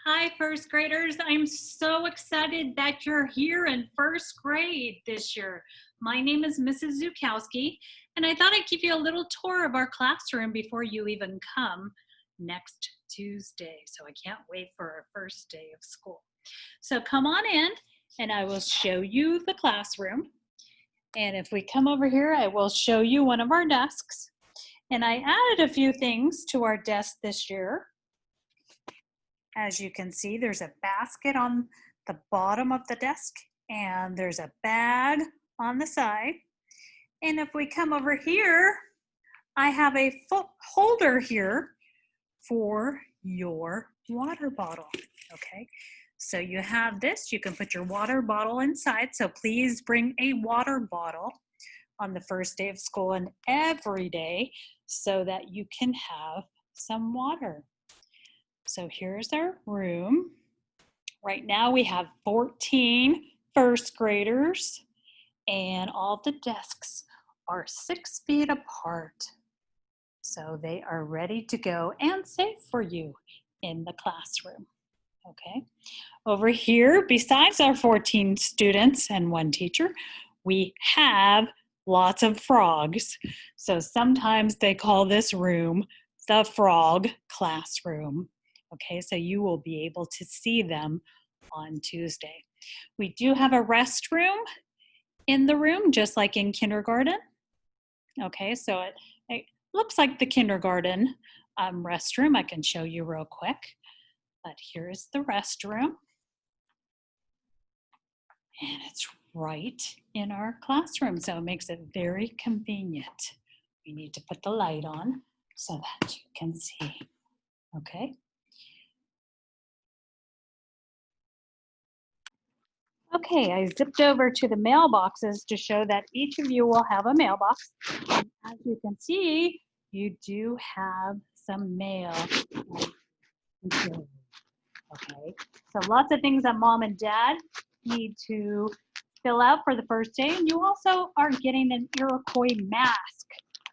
Hi, first graders. I'm so excited that you're here in first grade this year. My name is Mrs. Zukowski, and I thought I'd give you a little tour of our classroom before you even come next Tuesday. So I can't wait for our first day of school. So come on in, and I will show you the classroom. And if we come over here, I will show you one of our desks. And I added a few things to our desk this year. As you can see, there's a basket on the bottom of the desk, and there's a bag on the side. And if we come over here, I have a holder here for your water bottle, okay? So you have this, you can put your water bottle inside, so please bring a water bottle on the first day of school and every day so that you can have some water. So here's our room. Right now we have 14 first graders, and all the desks are 6 feet apart. So they are ready to go and safe for you in the classroom. Okay. Over here, besides our 14 students and 1 teacher, we have lots of frogs. So sometimes they call this room the frog classroom. Okay, so you will be able to see them on Tuesday. We do have a restroom in the room, just like in kindergarten. Okay, so it looks like the kindergarten restroom. I can show you real quick, but here's the restroom. And it's right in our classroom, so it makes it very convenient. We need to put the light on so that you can see, okay? Okay, I zipped over to the mailboxes to show that each of you will have a mailbox. And as you can see, you do have some mail. Okay, so lots of things that mom and dad need to fill out for the first day. And you also are getting an Iroquois mask.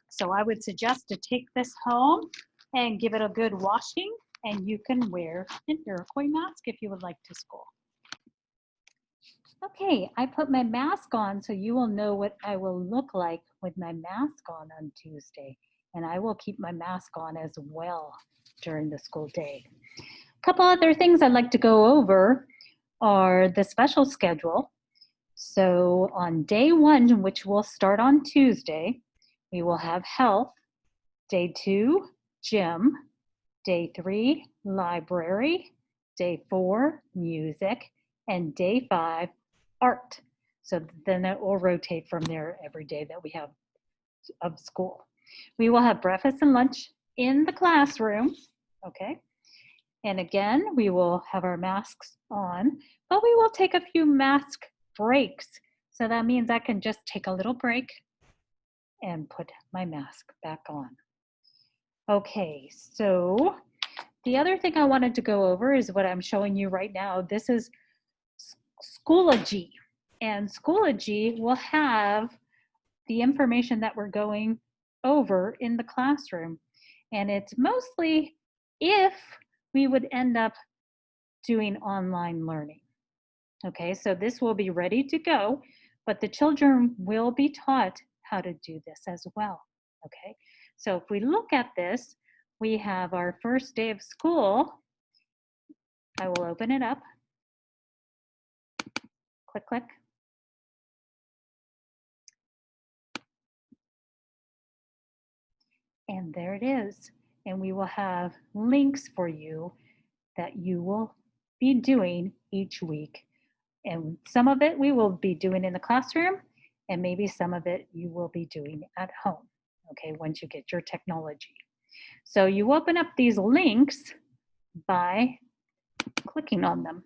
So I would suggest to take this home and give it a good washing, and you can wear an Iroquois mask if you would like to school. Okay, I put my mask on so you will know what I will look like with my mask on Tuesday. And I will keep my mask on as well during the school day. A couple other things I'd like to go over are the special schedule. So on day 1, which will start on Tuesday, we will have health. Day 2, gym. Day 3, library. Day 4, music. And day 5, art. So then it will rotate from there every day that we have of school. We will have breakfast and lunch in the classroom, okay? And again, we will have our masks on, but we will take a few mask breaks. So that means I can just take a little break and put my mask back on. Okay, so the other thing I wanted to go over is what I'm showing you right now. This is Schoology, and Schoology will have the information that we're going over in the classroom. And it's mostly if we would end up doing online learning. Okay, so this will be ready to go, but the children will be taught how to do this as well. Okay, so if we look at this, we have our first day of school. I will open it up. Click, click. And there it is. And we will have links for you that you will be doing each week. And some of it we will be doing in the classroom, and maybe some of it you will be doing at home, okay, once you get your technology. So you open up these links by clicking on them.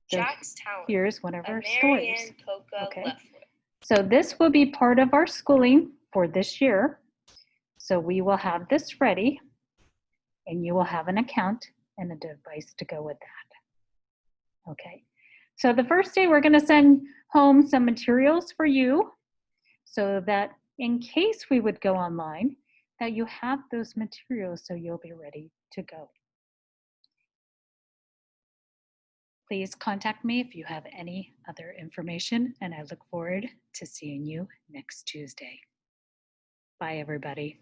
So Jack's Tower. Here's one of our stories. Okay. Leftwood. So this will be part of our schooling for this year. So we will have this ready, and you will have an account and a device to go with that. Okay. So the first day we're going to send home some materials for you so that in case we would go online, that you have those materials so you'll be ready to go. Please contact me if you have any other information, and I look forward to seeing you next Tuesday. Bye, everybody.